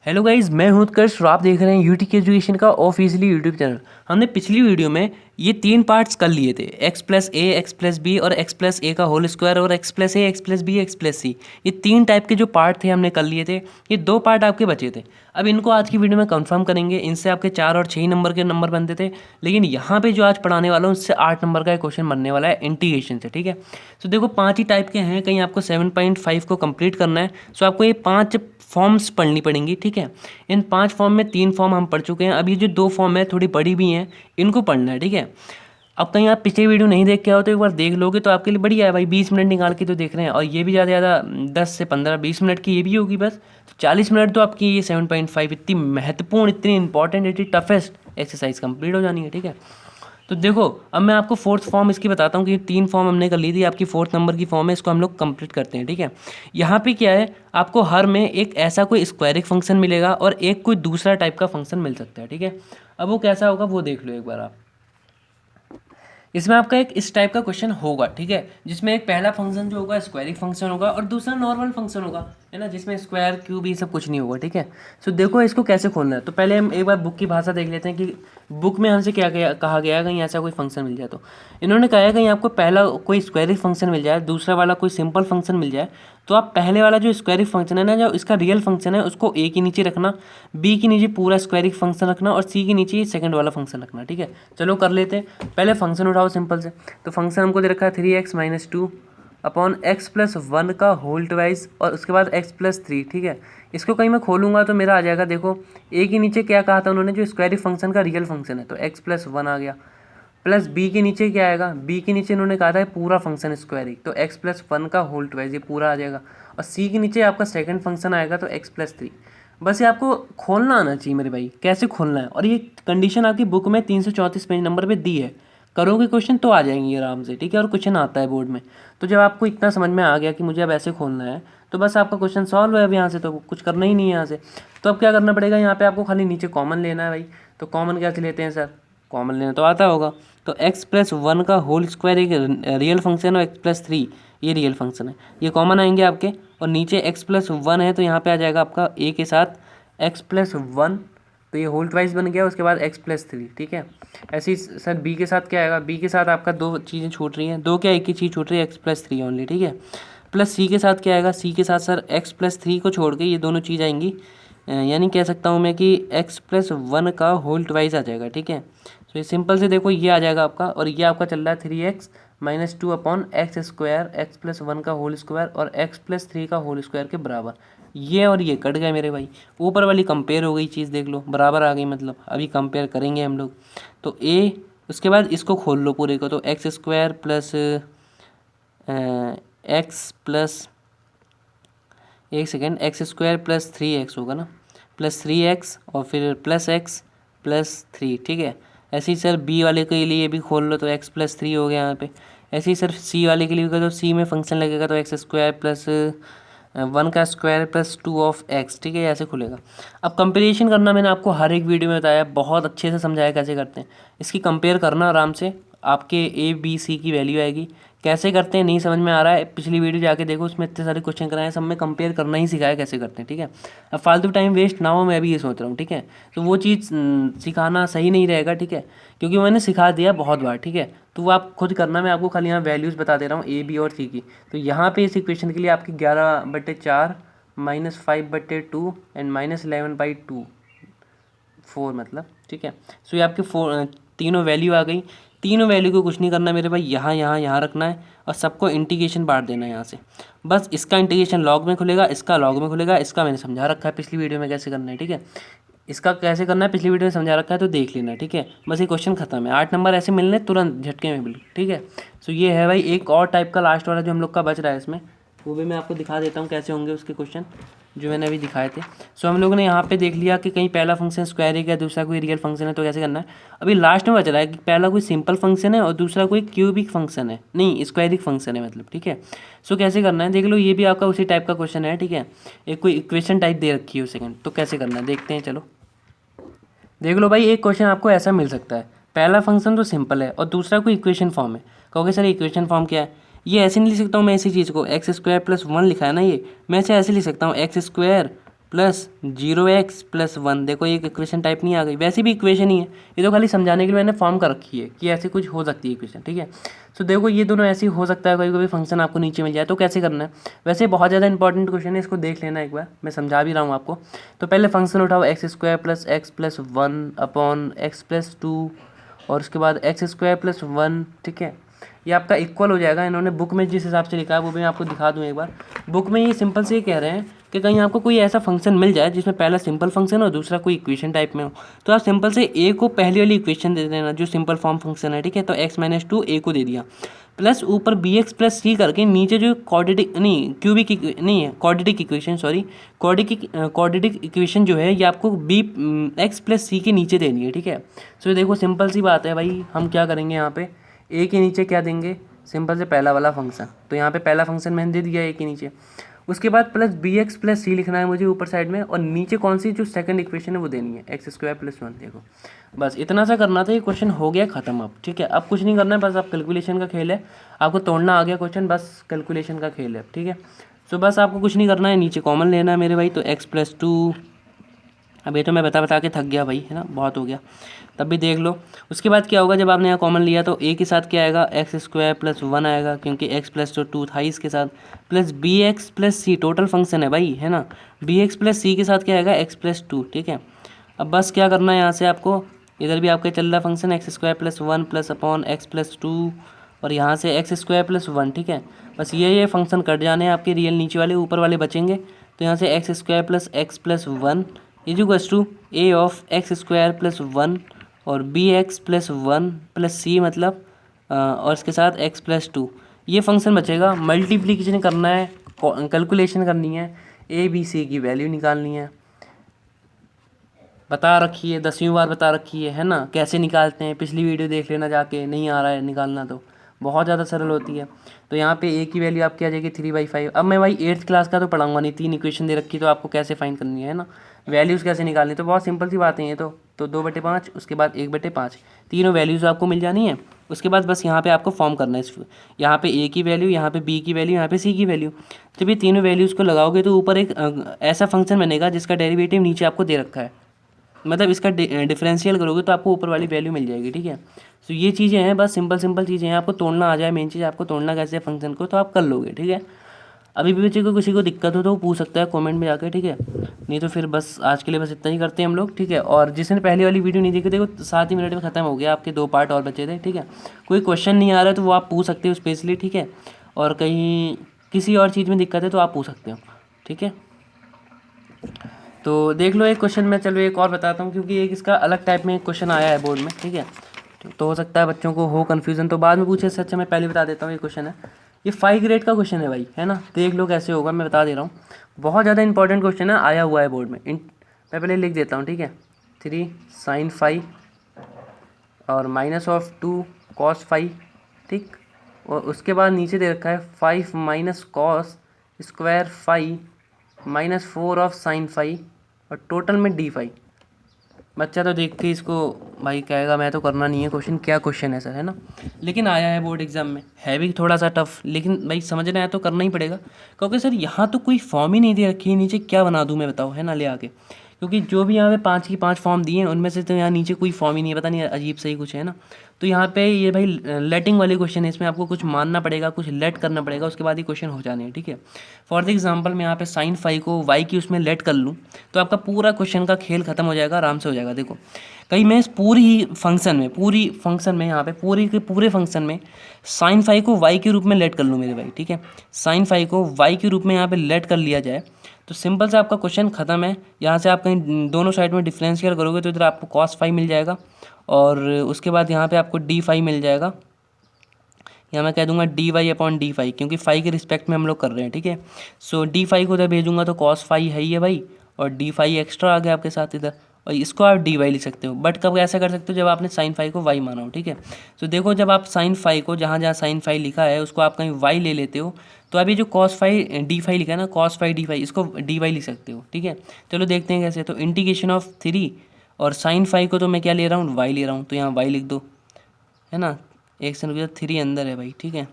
Hello guys, मैं हूं उत्कर्ष और आप देख रहे हैं यूटी एजुकेशन का ऑफिशियली यूट्यूब चैनल। हमने पिछली वीडियो में ये 3 पार्ट्स कर लिए थे, X plus A, X plus B और एक्स प्लस ए का होल स्क्वायर और X plus A, X plus B, X plus C. ये 3 टाइप के जो पार्ट थे हमने कर लिए थे। ये 2 पार्ट आपके बचे थे। अब इनको आज की वीडियो में कंफर्म करेंगे। इनसे आपके 4 और 6 नंबर के नंबर बनते थे, लेकिन यहाँ पे जो आज पढ़ाने वाला हूँ उससे 8 नंबर का एक क्वेश्चन बनने वाला है इंटीग्रेशन से। ठीक है, तो देखो 5 ही टाइप के हैं। कहीं आपको 7.5 को कंप्लीट करना है, सो आपको ये 5 फॉर्म्स पढ़नी पड़ेंगी। ठीक है, इन 5 फॉर्म में 3 फॉर्म हम पढ़ चुके हैं। अब ये जो 2 फॉर्म है थोड़ी बड़ी भी हैं, इनको पढ़ना है। ठीक है, अब कहीं आप पिछले वीडियो नहीं देख के आओ तो एक बार देख लोगे तो आपके लिए बढ़िया है भाई। 20 मिनट निकाल के तो देख रहे हैं, और ये भी ज़्यादा ज़्यादा 10 से 15 20 मिनट की ये भी होगी बस। तो 40 मिनट तो आपकी ये 7.5 इतनी महत्वपूर्ण, इतनी इंपॉर्टेंट, इतनी टफेस्ट एक्सरसाइज कंप्लीट हो जानी है। ठीक है, तो देखो अब मैं आपको फोर्थ फॉर्म इसकी बताता हूँ कि 3 फॉर्म हमने कर ली थी। आपकी 4th नंबर की फॉर्म है, इसको हम लोग कंप्लीट करते हैं। ठीक है, यहाँ पे क्या है, आपको हर में एक ऐसा कोई स्क्वायरिक फंक्शन मिलेगा और एक कोई दूसरा टाइप का फंक्शन मिल सकता है। ठीक है, अब वो कैसा होगा वो देख लो एक बार आप। इसमें आपका एक इस टाइप का क्वेश्चन होगा। ठीक है, जिसमें एक पहला फंक्शन जो होगा स्क्वायरिक फंक्शन होगा और दूसरा नॉर्मल फंक्शन होगा, है ना, जिसमें स्क्वायर क्यूब ये सब कुछ नहीं होगा। ठीक है, सो देखो इसको कैसे खोलना है। तो पहले हम एक बार बुक की भाषा देख लेते हैं कि बुक में हमसे क्या कहा गया है। कहीं ऐसा कोई फंक्शन मिल जाए तो इन्होंने कहा है कहीं आपको पहला कोई स्क्वायरिक फंक्शन मिल जाए, दूसरा वाला कोई सिंपल फंक्शन मिल जाए, तो आप पहले वाला जो स्क्वायरिक फंक्शन है ना, जो इसका रियल फंक्शन है, उसको ए के नीचे रखना, बी के नीचे पूरा स्क्वायरिक फंक्शन रखना और सी के नीचे सेकंड वाला फंक्शन रखना। ठीक है, चलो कर लेते हैं। पहले फंक्शन उठाओ सिंपल से। तो फंक्शन हमको दे रखा है 3x-2 अपॉन एक्स प्लस 1 का होल ट्वाइस और उसके बाद x प्लस 3। ठीक है, इसको कहीं मैं खोलूंगा तो मेरा आ जाएगा, देखो ए के नीचे क्या कहा था उन्होंने, जो स्क्वायरिक फंक्शन का रियल फंक्शन है, तो x प्लस 1 आ गया, प्लस बी के नीचे क्या आएगा, बी के नीचे इन्होंने कहा था पूरा फंक्शन स्क्वायरिक, तो x प्लस 1 का होल ट्वाइस, ये पूरा आ जाएगा, और सी के नीचे आपका सेकंड फंक्शन आएगा तो x प्लस 3। बस ये आपको खोलना आना चाहिए मेरे भाई, कैसे खोलना है। और ये कंडीशन आपकी बुक में 334 पेज नंबर पे दी है। करोगे क्वेश्चन तो आ जाएंगे आराम से। ठीक है, और क्वेश्चन आता है बोर्ड में। तो जब आपको इतना समझ में आ गया कि मुझे अब ऐसे खोलना है, तो बस आपका क्वेश्चन सॉल्व है। अब यहाँ से तो कुछ करना ही नहीं है यहाँ से। तो अब क्या करना पड़ेगा, यहाँ पे आपको खाली नीचे कॉमन लेना है भाई। तो कॉमन कैसे लेते हैं सर, कॉमन लेना तो आता होगा। तो x प्लस 1 का होल स्क्वायर एक रियल फंक्शन और x प्लस 3 ये रियल फंक्शन है, ये कॉमन आएंगे आपके। और नीचे x प्लस 1 है तो यहाँ पे आ जाएगा आपका a के साथ x प्लस 1, तो ये होल ट्वाइस बन गया। उसके बाद x प्लस 3। ठीक है, ऐसे ही सर b के साथ क्या आएगा, b के साथ आपका 2 चीज़ें छूट रही हैं, 2 क्या एक ही चीज़ छूट रही है, x प्लस 3 ओनली। ठीक है, प्लस c के साथ क्या आएगा, c के साथ सर x प्लस 3 को छोड़ के ये दोनों चीज़ आएंगी, यानी कह सकता हूँ मैं कि x प्लस 1 का होल ट्वाइस आ जाएगा। ठीक है, तो ये सिंपल से देखो ये आ जाएगा आपका, और ये आपका चल रहा है 3x-2 upon x square, x plus 1 का होल स्क्वायर और x प्लस 3 का होल स्क्वायर के बराबर। ये और ये कट गए मेरे भाई, ऊपर वाली कंपेयर हो गई चीज़, देख लो बराबर आ गई, मतलब अभी कंपेयर करेंगे हम लोग। तो a, उसके बाद इसको खोल लो पूरे को, तो X square plus X plus, एक second, X square plus 3x होगा ना, प्लस 3x और फिर प्लस एक्स प्लस 3। ठीक है, ऐसे ही सर बी वाले के लिए भी खोल लो, तो x प्लस 3 हो गया यहाँ पे। ऐसे ही सर सी वाले के लिए भी, तो सी में फंक्शन लगेगा तो एक्स स्क्वायर प्लस 1 का स्क्वायर प्लस 2 ऑफ x। ठीक है, ऐसे खुलेगा। अब कंपेरिजन करना मैंने आपको हर एक वीडियो में बताया, बहुत अच्छे से समझाया कैसे करते हैं। इसकी कंपेयर करना आराम से, आपके ए बी सी की वैल्यू आएगी। कैसे करते हैं नहीं समझ में आ रहा है, पिछली वीडियो जाके देखो, उसमें इतने सारे क्वेश्चन कराए हैं, सब में कंपेयर करना ही सिखाया कैसे करते हैं। ठीक है, अब फालतू टाइम वेस्ट ना हो, मैं भी ये सोच रहा हूँ। ठीक है, तो वो चीज़ सिखाना सही नहीं रहेगा। ठीक है, क्योंकि मैंने सिखा दिया बहुत बार। ठीक है, तो वो आप खुद करना, मैं आपको खाली यहाँ वैल्यूज़ बता दे रहा हूँ ए बी और सी की। तो यहाँ पे इस इक्वेशन के लिए आपकी 11/4 -5/2 एंड -11/2 4 मतलब। ठीक है, सो ये आपके तीनों वैल्यू आ गई। तीनों वैल्यू को कुछ नहीं करना मेरे भाई, यहाँ यहाँ यहाँ रखना है और सबको इंटीग्रेशन बांट देना है यहाँ से। बस इसका इंटीग्रेशन लॉग में खुलेगा, इसका लॉग में खुलेगा, इसका मैंने समझा रखा है पिछली वीडियो में कैसे करना है। ठीक है, इसका कैसे करना है पिछली वीडियो में समझा रखा है, तो देख लेना। ठीक है, बस ये क्वेश्चन खत्म है। 8 नंबर ऐसे मिलने तुरंत झटके में बिल्कुल। ठीक है, सो ये है भाई एक और टाइप का लास्ट वाला जो हम लोग का बच रहा है इसमें, वो भी मैं आपको दिखा देता हूँ कैसे होंगे उसके क्वेश्चन जो मैंने अभी दिखाए थे। सो हम लोगों ने यहाँ पे देख लिया कि कहीं पहला फंक्शन स्क्वायरिक है, दूसरा कोई रियल फंक्शन है, तो कैसे करना है। अभी लास्ट में बच रहा है कि पहला कोई सिंपल फंक्शन है और दूसरा कोई क्यूबिक फंक्शन है, नहीं स्क्वायरिक फंक्शन है मतलब। ठीक है, सो कैसे करना है देख लो, ये भी आपका उसी टाइप का क्वेश्चन है। ठीक है, एक कोई इक्वेशन टाइप दे रखी है सेकंड, तो कैसे करना है देखते हैं। चलो देख लो भाई, एक क्वेश्चन आपको ऐसा मिल सकता है, पहला फंक्शन तो सिंपल है और दूसरा कोई इक्वेशन फॉर्म है। कहोगे सर इक्वेशन फॉर्म क्या है, ये ऐसे नहीं लिख सकता हूँ मैं इसी चीज़ को, एक्स स्क्वायर प्लस 1 लिखा है ना, ये मैं ऐसे लिख सकता हूँ एक्स स्क्वायर प्लस 0x+1। देखो ये इक्वेशन टाइप नहीं आ गई, वैसे भी इक्वेशन ही है, ये तो खाली समझाने के लिए मैंने फॉर्म कर रखी है कि ऐसे कुछ हो सकती है इक्वेशन, ठीक है। सो देखो ये दोनों ऐसे ही हो सकता है, कोई कोई फंक्शन आपको नीचे मिल जाए तो कैसे करना है। वैसे बहुत ज़्यादा इंपॉर्टेंट क्वेश्चन है, इसको देख लेना एक बार, मैं समझा भी रहा हूँ आपको। तो पहले फंक्शन उठाओ x² + x+1 अपॉन x+2 और उसके बाद x² + 1, ठीक है। ये आपका इक्वल हो जाएगा। इन्होंने बुक में जिस हिसाब से लिखा है वो भी मैं आपको दिखा दूँ एक बार। बुक में ये सिंपल से ये कह रहे हैं कि कहीं आपको कोई ऐसा फंक्शन मिल जाए जिसमें पहला सिंपल फंक्शन और दूसरा कोई इक्वेशन टाइप में हो, तो आप सिंपल से ए को पहली वाली इक्वेशन दे देना जो सिंपल फॉर्म फंक्शन है, ठीक है। तो x-2 ए को दे दिया, प्लस ऊपर bx+c करके नीचे जो क्वाड्रेटिक नहीं क्यूबिक नहीं है quadratic equation, sorry quadratic equation जो है ये आपको x+c के नीचे देनी है, ठीक है। सो देखो सिंपल सी बात है भाई, हम क्या करेंगे यहाँ पे ए के नीचे क्या देंगे, सिंपल से पहला वाला फंक्शन। तो यहाँ पे पहला फंक्शन मैंने दे दिया ए के नीचे, उसके बाद प्लस bx+c लिखना है मुझे ऊपर साइड में, और नीचे कौन सी जो सेकंड इक्वेशन है वो देनी है x² + 1। देखो बस इतना सा करना था, ये क्वेश्चन हो गया ख़त्म अब, ठीक है। अब कुछ नहीं करना है, बस अब कैलकुलेशन का खेल है, आपको तोड़ना आ गया क्वेश्चन, बस कैलकुलेशन का खेल है, ठीक है। सो बस आपको कुछ नहीं करना है, नीचे कॉमन लेना है मेरे भाई। तो x+2, अब ये तो मैं बता के थक गया भाई, है ना, बहुत हो गया, तब भी देख लो। उसके बाद क्या होगा, जब आपने यहाँ कॉमन लिया तो ए के साथ क्या आएगा, x² + 1 आएगा, क्योंकि x+2 था इसके साथ, प्लस bx+c टोटल फंक्शन है भाई, है ना। bx+c के साथ क्या आएगा, x+2, ठीक है। अब बस क्या करना है यहाँ से आपको, इधर भी आपका चल रहा function x² + 1 plus upon x+2 और यहाँ से x² + 1, ठीक है। बस ये फंक्शन कट जाने हैं आपके रियल, नीचे वाले ऊपर वाले बचेंगे। तो यहाँ से x² + x+1 = a of x² + 1 और bx+1 + c मतलब और इसके साथ x+2, ये फंक्शन बचेगा। मल्टीप्लिकेशन करना है, कैलकुलेशन करनी है, ए बी सी की वैल्यू निकालनी है, बता रखी है 10वीं बार बता रखी है ना, कैसे निकालते हैं, पिछली वीडियो देख लेना जाके, नहीं आ रहा है निकालना तो बहुत ज़्यादा सरल होती है। तो यहाँ पे ए की वैल्यू आपकी आ जाएगी 3/5। अब मैं भाई 8th क्लास का तो पढ़ाऊंगा नहीं, 3 इक्वेशन दे रखी तो आपको कैसे फाइंड करनी है ना, वैल्यूज़ कैसे निकालनी, तो बहुत सिंपल सी बातें हैं। तो 2/5 उसके बाद 1/5, तीनों वैल्यूज़ आपको मिल जानी है। उसके बाद बस यहाँ पे आपको फॉर्म करना है, यहाँ पे ए की वैल्यू, यहाँ पे बी की वैल्यू, यहाँ पे सी की वैल्यू। जब ये तीनों वैल्यूज़ को लगाओगे तो ऊपर एक ऐसा फंक्शन बनेगा जिसका डेरिवेटिव नीचे आपको दे रखा है, मतलब इसका डिफरेंशियल करोगे तो आपको ऊपर वाली वैल्यू मिल जाएगी, ठीक है। तो ये चीज़ें हैं, बस सिंपल चीज़ें हैं, आपको तोड़ना आ जाए, मेन चीज़ आपको तोड़ना कैसे फंक्शन को, तो आप कर लोगे, ठीक है। अभी भी बच्चे को किसी को दिक्कत हो तो वो पूछ सकता है कमेंट में जाकर, ठीक है। नहीं तो फिर बस आज के लिए बस इतना ही करते हैं हम लोग, ठीक है। और जिसने पहली वाली वीडियो नहीं देखी, देखो 7 ही मिनट में ख़त्म हो गया, आपके 2 पार्ट और बचे थे, ठीक है। कोई क्वेश्चन नहीं आ रहा है तो वो आप पूछ सकते हो स्पेशली, ठीक है। और कहीं किसी और चीज़ में दिक्कत है तो आप पूछ सकते हो, ठीक है। तो देख लो एक क्वेश्चन में, चलो एक और बताता हूँ, क्योंकि एक इसका अलग टाइप में क्वेश्चन आया है बोर्ड में, ठीक है। तो हो सकता है बच्चों को हो कन्फ्यूज़न, तो बाद में पूछे इससे अच्छा मैं पहले बता देता हूँ। ये क्वेश्चन है, ये 5 ग्रेड का क्वेश्चन है भाई, है ना। देख लो कैसे होगा, मैं बता दे रहा हूँ, बहुत ज़्यादा इंपॉर्टेंट क्वेश्चन है, आया हुआ है बोर्ड में। मैं पहले लिख देता हूँ, ठीक है। 3 sin 5 और -2 cos 5, ठीक। और उसके बाद नीचे दे रखा है 5 - cos स्क्वायर 5 -4 ऑफ sin 5 और टोटल में d5। बच्चा तो देख के इसको भाई कहेगा मैं तो करना नहीं है क्वेश्चन, क्या क्वेश्चन है सर, है ना। लेकिन आया है बोर्ड एग्जाम में, है भी थोड़ा सा टफ, लेकिन भाई समझना है तो करना ही पड़ेगा, क्योंकि सर यहाँ तो कोई फॉर्म ही नहीं दे रखी है, नीचे क्या बना दूँ मैं, बताओ, है ना, ले आके। क्योंकि जो भी यहाँ पे 5 की 5 फॉर्म दिए हैं उनमें से तो यहाँ नीचे कोई फॉर्म ही नहीं है, पता नहीं अजीब सही कुछ है ना। तो यहाँ पे ये भाई लेटिंग वाले क्वेश्चन है, इसमें आपको कुछ मानना पड़ेगा, कुछ लेट करना पड़ेगा, उसके बाद ही क्वेश्चन हो जाने हैं, ठीक है। फॉर द एग्जांपल मैं यहाँ पे sin 5 को y की उसमें लेट कर लूँ तो आपका पूरा क्वेश्चन का खेल खत्म हो जाएगा, आराम से हो जाएगा। देखो कहीं मैं इस पूरी फंक्शन में यहाँ पे पूरी के पूरे फंक्शन में sin 5 को y के रूप में लेट कर लूँ मेरे भाई, ठीक है। sin 5 को y के रूप में यहाँ पे लेट कर लिया जाए तो सिंपल से आपका क्वेश्चन खत्म है। यहाँ से आप कहीं दोनों साइड में डिफरेंशियल करोगे तो इधर आपको cos 5 मिल जाएगा और उसके बाद यहाँ पे आपको d5 मिल जाएगा, या मैं कह दूंगा dy/d5, क्योंकि 5 के रिस्पेक्ट में हम लोग कर रहे हैं, ठीक है। सो d5 को उधर भेजूंगा तो cos 5 है ही है भाई, और d5 एक्स्ट्रा आ गया आपके साथ इधर, और इसको आप dy लिख सकते हो। बट कब ऐसा कर सकते हो, जब आपने sin 5 को y माना हो, ठीक है। तो देखो जब आप sin 5 को जहाँ जहाँ sin 5 लिखा है उसको आप कहीं y ले लेते हो तो अभी जो cos 5 d5 लिखा है ना, cos 5 d5, इसको dy लिख सकते हो, ठीक है। चलो देखते हैं कैसे। तो इंटीग्रेशन ऑफ 3 और sin 5 को तो मैं क्या ले रहा हूँ, y ले रहा हूँ, तो यहाँ y लिख दो, है ना। एक से 3 अंदर है भाई, ठीक है।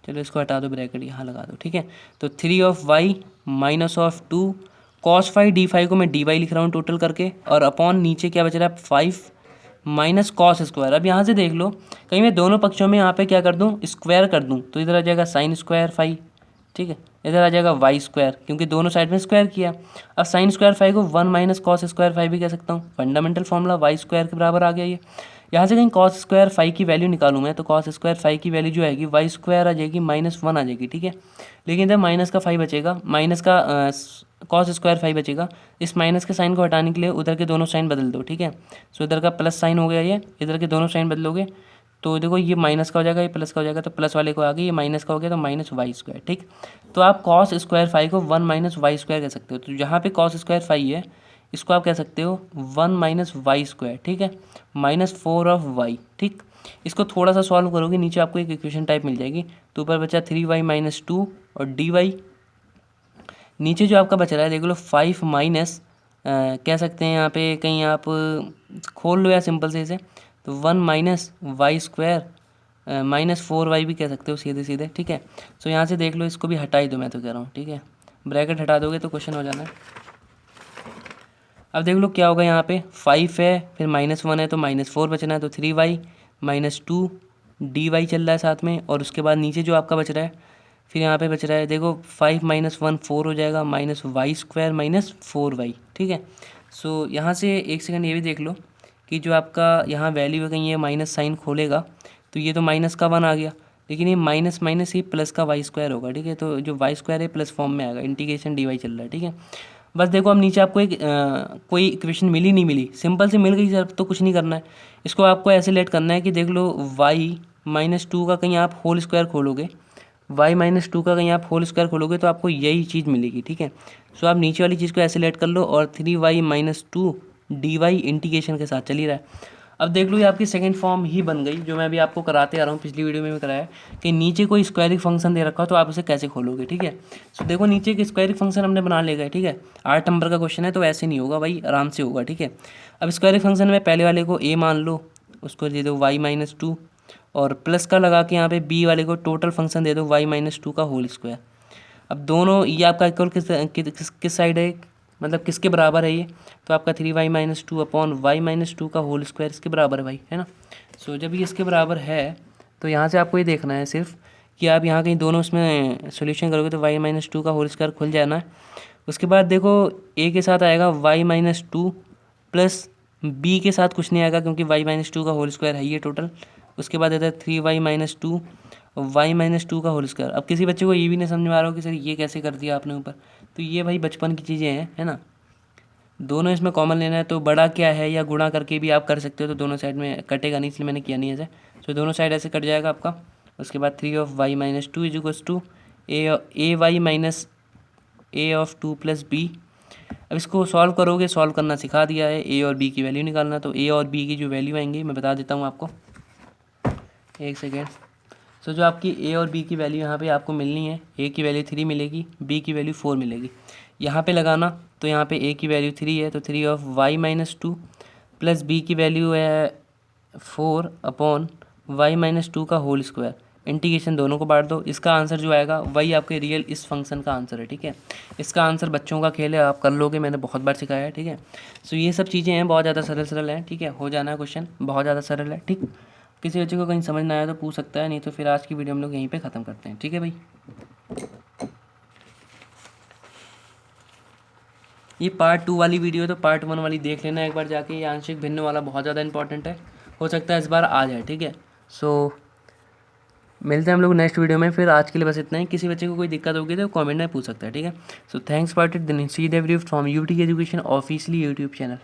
चलो इसको हटा दो, ब्रैकेट यहाँ लगा दो, ठीक है। तो 3 of y -2 cos phi D phi को मैं डी वाई लिख रहा हूँ टोटल करके, और अपॉन नीचे क्या बच रहा है 5 माइनस कॉस स्क्वायर। अब यहाँ से देख लो, कहीं मैं दोनों पक्षों में यहाँ पे क्या कर दूँ, स्क्वायर कर दूँ, तो इधर आ जाएगा साइन स्क्वायर फाई, ठीक है, इधर आ जाएगा वाई स्क्वायर, क्योंकि दोनों साइड में स्क्वायर किया। अब साइन स्क्वायर फाई को 1 माइनस कॉस स्क्वायर फाई भी कह सकता हूँ, फंडामेंटल फॉर्मूला वाई स्क्वायर के बराबर आ गया ये। यहाँ से कहीं कॉस स्क्वायर फाई की वैल्यू निकालूँ मैं, तो कॉस स्क्वायर फाई की वैल्यू जो आएगी वाई स्क्वायर आ जाएगी -1 आ जाएगी, ठीक है। लेकिन इधर माइनस का फाई बचेगा, माइनस का कॉस स्क्वायर फाई बचेगा। इस माइनस के साइन को हटाने के लिए उधर के दोनों साइन बदल दो, ठीक है। सो इधर का प्लस साइन हो गया, ये इधर के दोनों साइन बदलोगे तो देखो ये माइनस का हो जाएगा, ये प्लस का हो जाएगा, तो प्लस वाले को आ गई, ये माइनस का हो गया तो माइनस वाई स्क्वायर, ठीक। तो आप कॉस स्क्वायर फाई को 1 माइनस वाई स्क्वायर कह सकते हो। तो जहाँ पे कॉस स्क्वायर फाई है इसको आप कह सकते हो 1 माइनस वाई स्क्वायर, ठीक है, -4 ऑफ वाई, ठीक। इसको थोड़ा सा सॉल्व करोगे, नीचे आपको एक इक्वेशन टाइप मिल जाएगी। तो ऊपर बचा 3y माइनस 2 और डी वाई, नीचे जो आपका बच रहा है देख लो 5 माइनस कह सकते हैं यहाँ पे, कहीं आप खोल लो या सिंपल से इसे, तो 1 माइनस वाई स्क्वायर -4y भी कह सकते हो सीधे सीधे, ठीक है। सो यहाँ से देख लो, इसको भी हटा ही दो, मैं तो कह रहा हूँ, ठीक है, ब्रैकेट हटा दोगे तो क्वेश्चन हो जाना है। अब देख लो क्या होगा, यहाँ पे 5 है, फिर -1 है तो -4 बचना है, तो 3y -2 dy चल रहा है साथ में, और उसके बाद नीचे जो आपका बच रहा है, फिर यहाँ पे बच रहा है देखो 5 - 1 4 हो जाएगा, -y स्क्वायर -4y, ठीक है। सो यहाँ से एक सेकंड ये भी देख लो कि जो आपका यहाँ वैल्यू है, कहीं ये माइनस साइन खोलेगा तो ये तो माइनस का 1 आ गया, लेकिन ये माइनस माइनस ही प्लस का वाई स्क्वायर होगा, ठीक है। तो जो वाई स्क्वायर है प्लस फॉर्म में आएगा, इंटीग्रेशन डी वाई चल रहा है, ठीक है। बस देखो अब नीचे आपको एक कोई इक्वेशन मिली नहीं मिली, सिंपल से मिल गई सर, तो कुछ नहीं करना है, इसको आपको ऐसे लेट करना है कि देख लो वाई -2 का कहीं आप होल स्क्वायर खोलोगे, y -2 का कहीं आप होल स्क्वायर खोलोगे तो आपको यही चीज़ मिलेगी, ठीक है। सो आप नीचे वाली चीज़ को ऐसे लेट कर लो, और 3y -2 dy इंटीग्रेशन के साथ चल ही रहा है। अब देख लो ये आपकी सेकंड फॉर्म ही बन गई, जो मैं अभी आपको कराते आ रहा हूँ, पिछली वीडियो में भी कराया कि नीचे कोई स्क्वायरिक फंक्शन दे रखा हो तो आप उसे कैसे खोलोगे, ठीक है। सो देखो नीचे एक स्क्वायरिक फंक्शन हमने बना लेगा, ठीक है, 8 नंबर का क्वेश्चन है तो ऐसे नहीं होगा भाई, आराम से होगा, ठीक है। अब स्क्वायरिक फंक्शन में पहले वाले को a मान लो, उसको दे दो y -2, और प्लस का लगा के यहाँ पे b वाले को टोटल फंक्शन दे दो y -2 का होल स्क्वायर। अब दोनों ये आपका इक्वल किस साइड है, मतलब किसके बराबर है ये, तो आपका 3y -2 अपॉन y -2 का होल स्क्वायर इसके बराबर है भाई, है ना। सो जब ये इसके बराबर है तो यहाँ से आपको ये देखना है सिर्फ कि आप यहाँ कहीं दोनों उसमें सोल्यूशन करोगे तो y -2 का होल स्क्वायर खुल जाना है। उसके बाद देखो a के साथ आएगा y -2 प्लस b के साथ कुछ नहीं आएगा, क्योंकि y -2 का होल स्क्वायर है ये टोटल। उसके बाद आता है 3y -2 और y -2 का होल स्क्वायर। अब किसी बच्चे को ये भी नहीं समझ में आ रहा हो कि सर ये कैसे कर दिया आपने ऊपर, तो ये भाई बचपन की चीज़ें हैं, है ना। दोनों इसमें कॉमन लेना है, तो बड़ा क्या है या गुणा करके भी आप कर सकते हो, तो दोनों साइड में कटेगा नहीं, इसलिए मैंने किया नहीं ऐसे। तो दोनों साइड ऐसे कट जाएगा आपका। उसके बाद 3y -2 is to A Y minus a of 2 + b। अब इसको सॉल्व करोगे, सॉल्व करना सिखा दिया है, a और b की वैल्यू निकालना। तो a और b की जो वैल्यू आएंगी मैं बता देता हूँ आपको, एक सेकेंड। सो जो आपकी a और b की वैल्यू यहाँ पे आपको मिलनी है, a की वैल्यू 3 मिलेगी, b की वैल्यू 4 मिलेगी। यहाँ पे लगाना, तो यहाँ पे a की वैल्यू 3 है तो 3 ऑफ y -2 प्लस b की वैल्यू है 4 अपॉन y -2 का होल स्क्वायर। इंटीग्रेशन दोनों को बांट दो, इसका आंसर जो आएगा वही आपके रियल इस फंक्शन का आंसर है, ठीक है। इसका आंसर बच्चों का खेल है, आप कर लोगे, मैंने बहुत बार सिखाया है, ठीक है। सो ये सब चीज़ें हैं, बहुत ज़्यादा सरल सरल हैं, ठीक है, हो जाना है क्वेश्चन, बहुत ज़्यादा सरल है, ठीक। किसी बच्चे को कहीं समझ ना आया तो पूछ सकता है, नहीं तो फिर आज की वीडियो हम लोग यहीं पे ख़त्म करते हैं, ठीक है भाई। ये पार्ट 2 वाली वीडियो है, तो पार्ट 1 वाली देख लेना एक बार जाके। ये आंशिक भिन्न वाला बहुत ज़्यादा इंपॉर्टेंट है, हो सकता है इस बार आ जाए, ठीक है। सो मिलते हैं हम लोग नेक्स्ट वीडियो में, फिर आज के लिए बस इतना ही। किसी बच्चे को कोई दिक्कत होगी तो कमेंट में पूछ सकता है, ठीक है। So thanks for it, see the video from UT education officially YouTube channel.